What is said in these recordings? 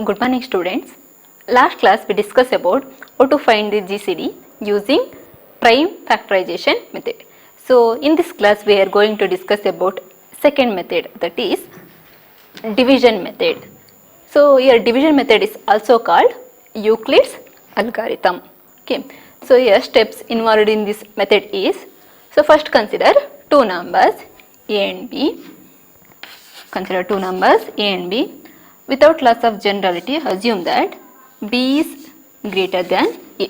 Good morning students. Last class we discussed about how to find the GCD using prime factorization method. So in this class we are going to discuss about second method, that is division method. So here division method is also called Euclid's algorithm. Okay. So here steps involved in this method is, so first consider two numbers A and B. Consider two numbers A and B. Without loss of generality, assume that B is greater than A.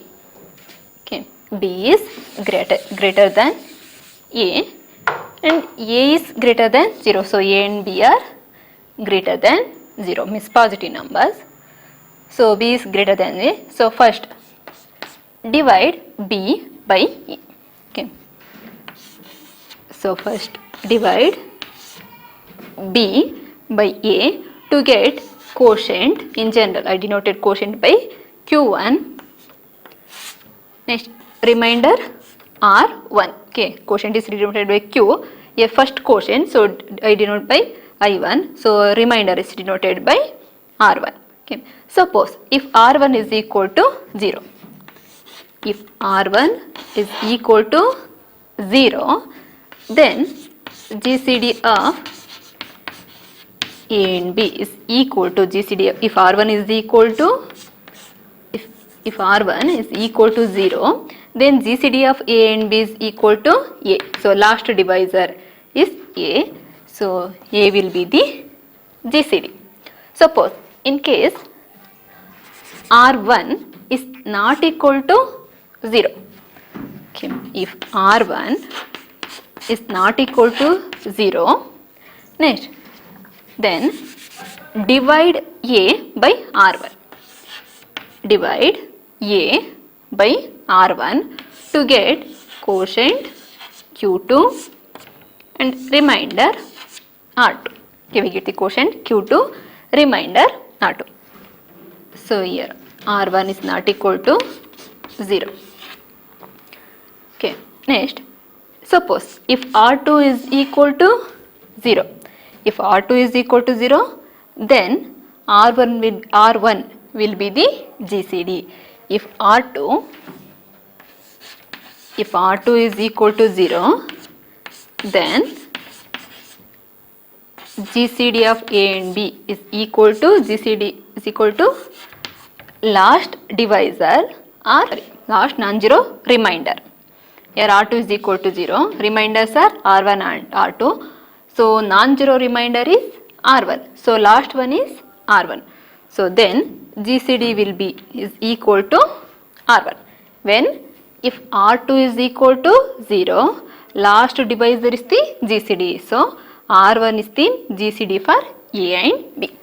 Okay. B is greater than A and A is greater than 0. So A and B are greater than 0, means positive numbers. So B is greater than A. So first divide B by A. Okay. So first divide B by A to get quotient. In general I denoted quotient by Q1. Next remainder R1. Okay, quotient is denoted by Q, a first quotient, so I denote by I1, so remainder is denoted by R1. Okay, suppose if R1 is equal to 0, if R1 is equal to 0, then GCD of A and B is equal to GCD. If R1 is equal to, if R1 is equal to 0, then GCD of A and B is equal to A. So last divisor is A. So A will be the GCD. Suppose in case R1 is not equal to 0. Okay. If R1 is not equal to 0, next then divide A by R1. Divide A by R1 to get quotient Q2 and remainder R2. Okay, we get the quotient Q2, remainder R2. So here R1 is not equal to 0. Okay, next suppose if R2 is equal to 0. If R2 is equal to 0, then R1 will be the GCD. If R2 is equal to 0, then GCD of A and B is equal to last divisor or last non-zero remainder. Here R2 is equal to 0, remainders are R1 and R2. So non-zero remainder is R1. So last one is R1. So then GCD will be is equal to R1. When if R2 is equal to 0, last divisor is the GCD. So R1 is the GCD for A and B.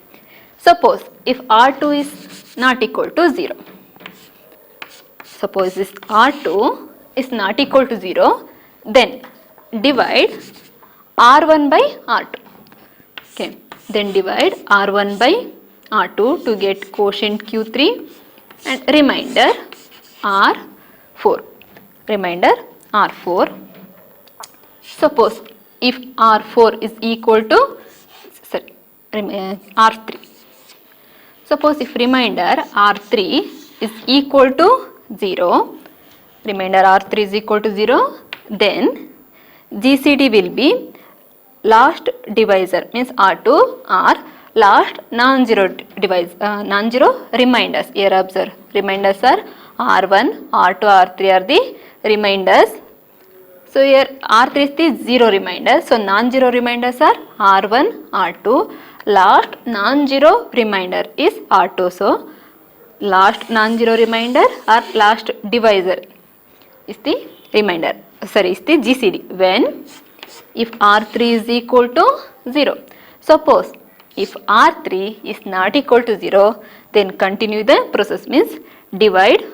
Suppose if R2 is not equal to 0. Suppose this R2 is not equal to 0, then divide R1 by R2. Okay, then divide R1 by R2 to get quotient Q3 and remainder R4. Remainder R4. Suppose if R4 is equal to R3. Suppose if remainder R3 is equal to 0, remainder R3 is equal to 0, then GCD will be last divisor, means R2 or last non-zero reminders. Here observe, reminders are R1, R2, R3 are the reminders. So here R3 is the 0 reminder. So non-zero reminders are R1, R2. Last non-zero reminder is R2. So last non-zero reminder or last divisor is the reminder. Sorry, is the GCD. When if R3 is equal to 0. Suppose if R3 is not equal to 0, then continue the process, means divide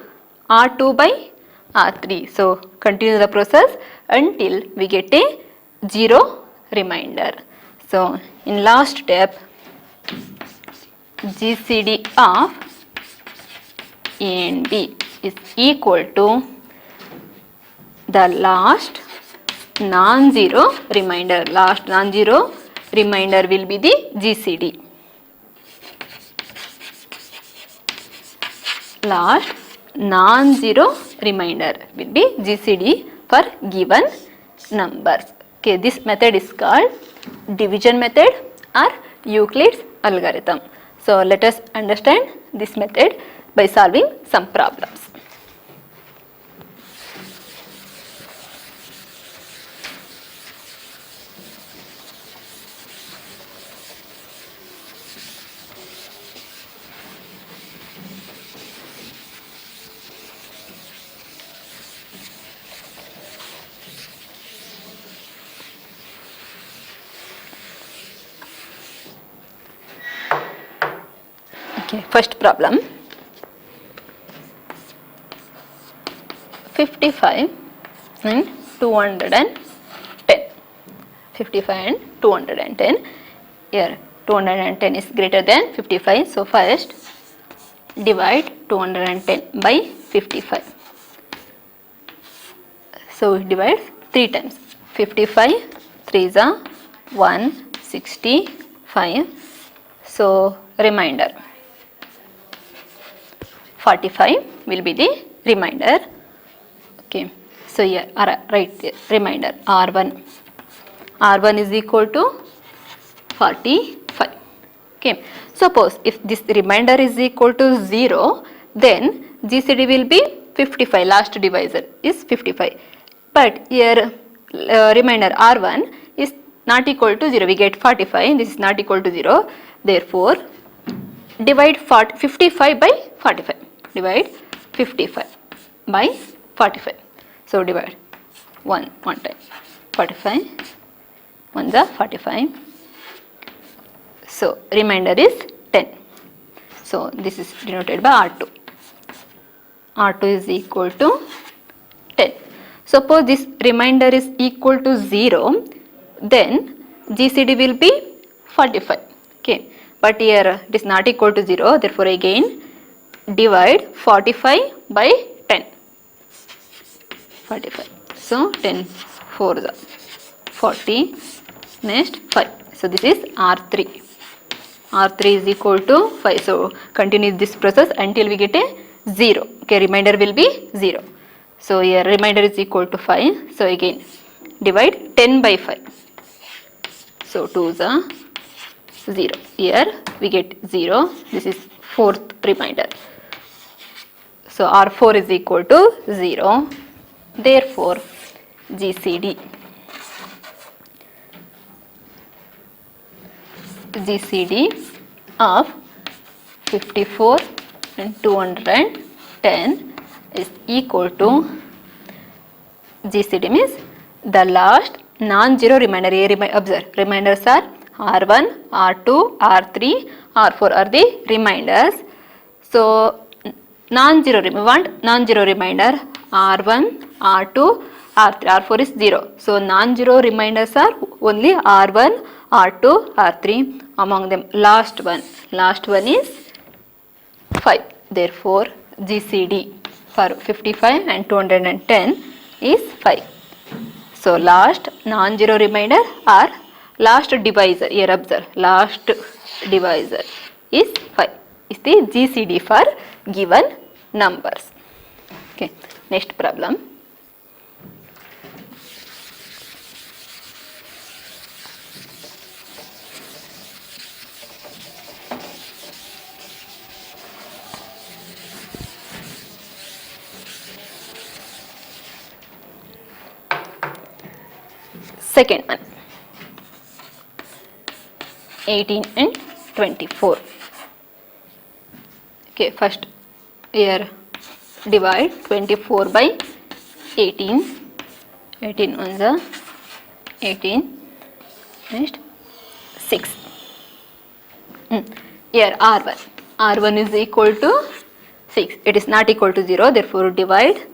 R2 by R3. So continue the process until we get a 0 remainder. So in last step, GCD of A and B is equal to the last non-zero remainder. Last non-zero remainder will be the GCD. last non-zero remainder will be GCD for given numbers. Okay, this method is called division method or Euclid's algorithm. So let us understand this method by solving some problems. Okay, first problem. 55 and 210. 55 and 210. Here 210 is greater than 55. So first divide 210 by 55. So divide 3 times. 55 3 is 165. So remainder 45 will be the remainder. Okay, so here write remainder R1. R1 is equal to 45. Okay, suppose if this remainder is equal to 0, then GCD will be 55. Last divisor is 55. But here remainder R1 is not equal to 0. We get 45. This is not equal to 0. Therefore, divide 55 by 45. Divide 55 by 45. So divide 1 time. 45. 1 is 45. So remainder is 10. So this is denoted by R2. R2 is equal to 10. Suppose this remainder is equal to 0, then GCD will be 45. Okay, but here it is not equal to 0. Therefore again divide 45 by 10. 45. So 10 4 is 40. Next 5. So this is R3. R3 is equal to 5. So continue this process until we get a 0. Okay, remainder will be 0. So here remainder is equal to 5. So again divide 10 by 5. So 2 is 0. Here we get 0. This is fourth remainder. So R4 is equal to 0. Therefore GCD of 54 and 210 is equal to, GCD means the last non-zero remainder. Observe, reminders are R1, R2, R3, R4 are the reminders. So non-zero, we want non-zero remainder R1, R2, R3, R4 is 0. So non-zero reminders are only R1, R2, R3. Among them last one is 5. Therefore GCD for 55 and 210 is 5. So last non-zero remainder or last divisor, here observe, last divisor is 5. Is the GCD for given numbers. Okay, next problem. Second one, 18 and 24. Okay, first here divide 24 by 18. 18 on the 18. Next 6. Here R1. R1 is equal to 6. It is not equal to 0. Therefore divide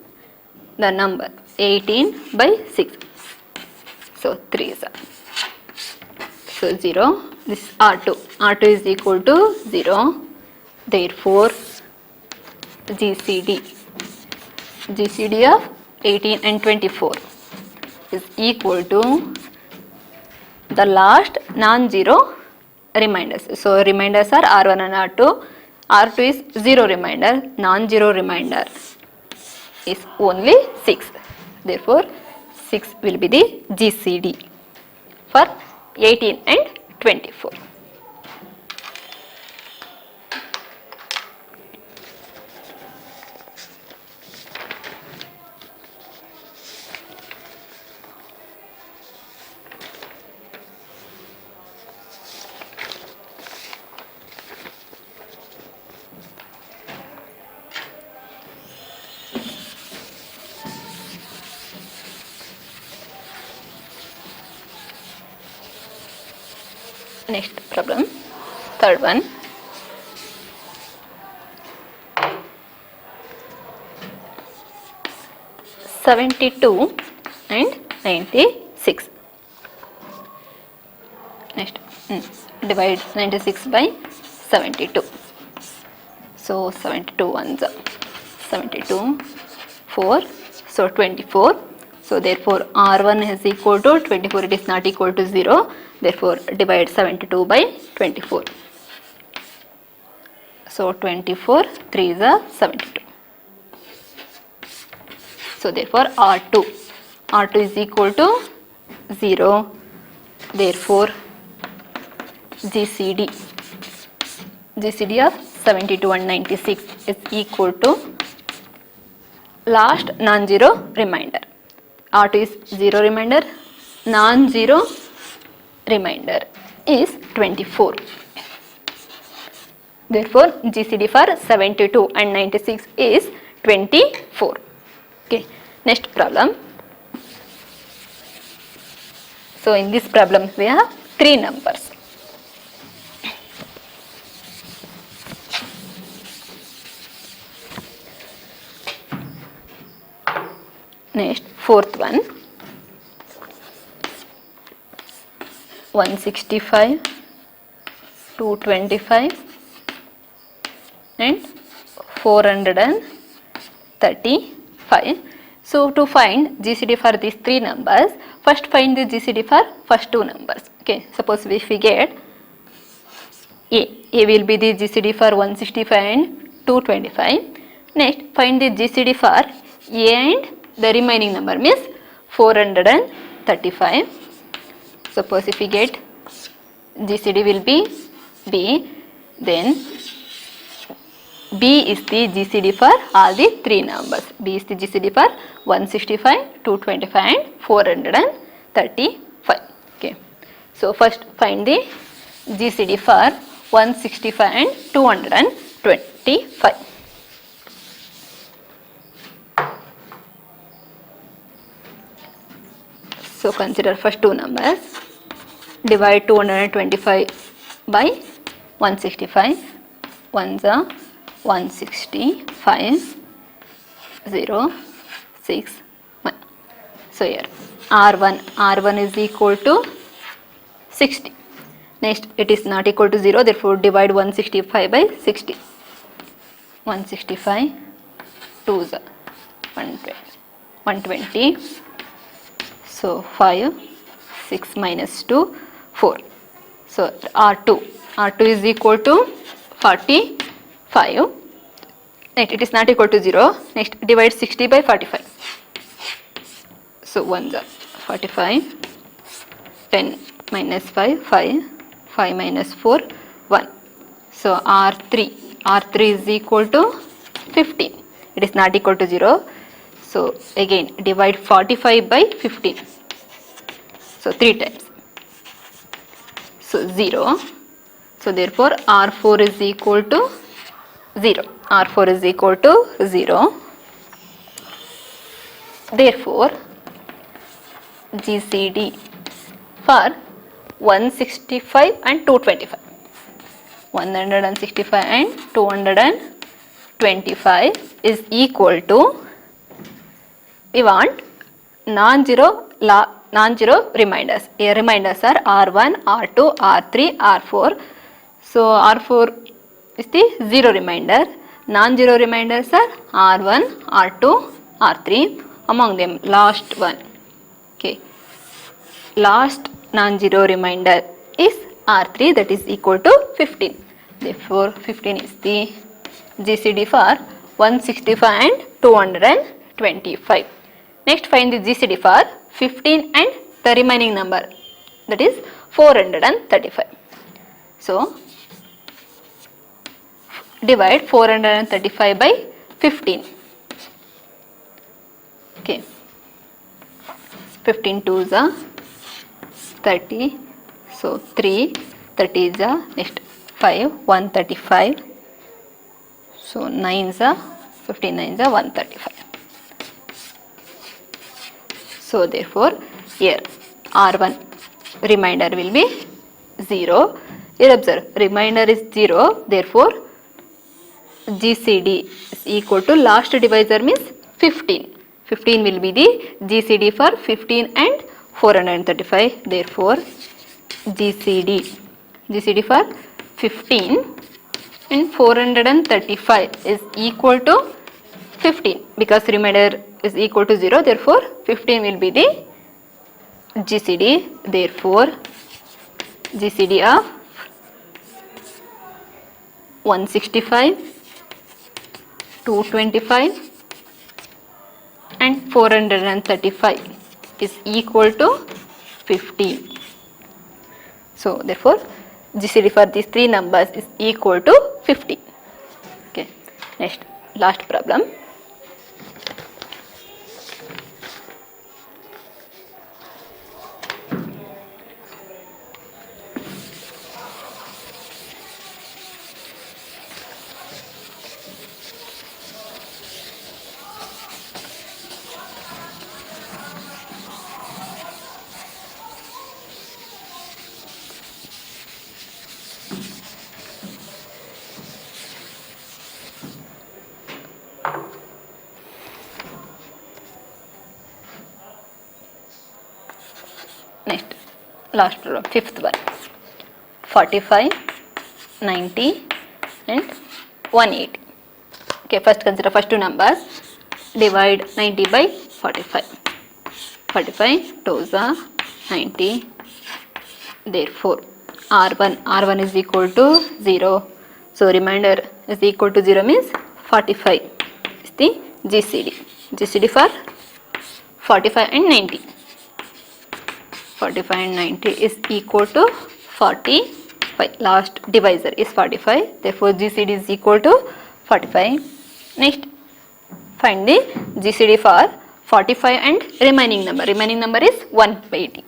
the number 18 by 6. So 3 is so 0. This is R2. R2 is equal to 0. Therefore GCD of 18 and 24 is equal to the last non-zero reminders. So reminders are R1 and R2. R2 is 0 remainder, non-zero remainder is only 6. Therefore, 6 will be the GCD for 18 and 24. Next problem, third one. $72 and 96. Next, divide 96 by 72. So 72 ones are 72, 4, so 24. So therefore R1 is equal to 24, it is not equal to 0. Therefore divide 72 by 24. So 24, 3 is a 72. So therefore R2 is equal to 0. Therefore GCD of 72 and 96 is equal to last non-zero remainder. R2 is 0 remainder, non-zero remainder is 24. Therefore GCD for 72 and 96 is 24. Okay, next problem. So in this problem we have 3 numbers. Next, fourth one, 165, 225 and 435. So to find GCD for these 3 numbers, first find the GCD for first 2 numbers. Okay, suppose if we get A will be the GCD for 165 and 225. Next, find the GCD for A and the remaining number means 435. Suppose if we get GCD will be B, then B is the GCD for all the 3 numbers. B is the GCD for 165, 225 and 435. Okay. So first find the GCD for 165 and 225. So consider first 2 numbers. Divide 225 by 165. 1s are 165, 0, 6, 1. So here R1 is equal to 60. Next, it is not equal to 0, therefore divide 165 by 60. 165, 2s are 120. So 5, 6 minus 2, 4. So R2 is equal to 45. Next, it is not equal to 0. Next, divide 60 by 45. So 1s are 45. 10 minus 5, 5. 5 minus 4, 1. So R3 is equal to 15. It is not equal to 0. So again divide 45 by 15. So 3 times. So 0. So therefore R4 is equal to 0. R4 is equal to 0. Therefore GCD for 165 and 225. 165 and 225 is equal to, we want non-zero reminders. Here reminders are R1, R2, R3, R4. So R4 is the 0 remainder. Non-zero reminders are R1, R2, R3. Among them, last one. Okay. Last non-zero remainder is R3, that is equal to 15. Therefore 15 is the GCD for 165 and 225. Next find the GCD for 15 and the remaining number, that is 435. So divide 435 by 15. Okay, 15 2s are 30, so 3, 30 is a next 5, 135, so 9s are 59 is a 135. So therefore here R1 remainder will be 0. Here observe, remainder is 0, therefore GCD is equal to last divisor means 15. 15 will be the GCD for 15 and 435. Therefore GCD for 15 and 435 is equal to 15 because remainder is equal to 0. Therefore 15 will be the GCD. Therefore GCD of 165, 225 and 435 is equal to 15. So therefore GCD for these three numbers is equal to 15. Okay, next last problem. Next, last problem, fifth one, 45, 90 and 180. Okay, first consider first two numbers. Divide 90 by 45. 45 2s are 90. Therefore R1 is equal to 0. So remainder is equal to 0 means 45 is the GCD. GCD for 45 and 90. 45 and 90 is equal to 45. Last divisor is 45. Therefore GCD is equal to 45. Next, find the GCD for 45 and remaining number. Remaining number is 180.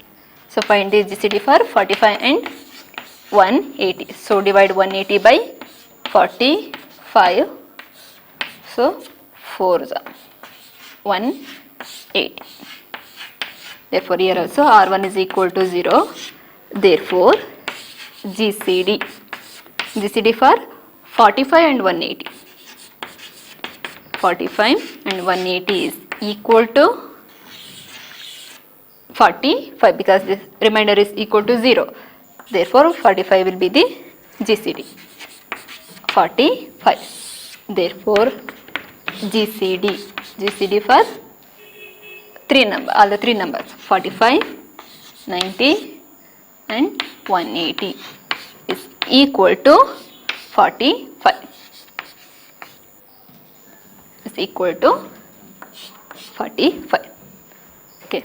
So find the GCD for 45 and 180. So divide 180 by 45. So 4s are 180. Therefore here also R1 is equal to 0. Therefore GCD for 45 and 180. 45 and 180 is equal to 45 because this remainder is equal to 0. Therefore 45 will be the GCD. 45. Therefore GCD for all the three numbers 45, 90 and 180 is equal to 45. Is equal to 45. Okay.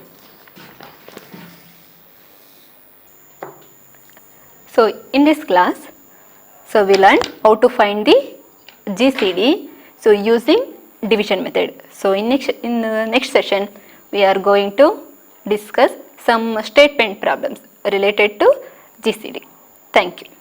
So in this class, we learned how to find the GCD. So using division method. So in the next session, we are going to discuss some statement problems related to GCD. Thank you.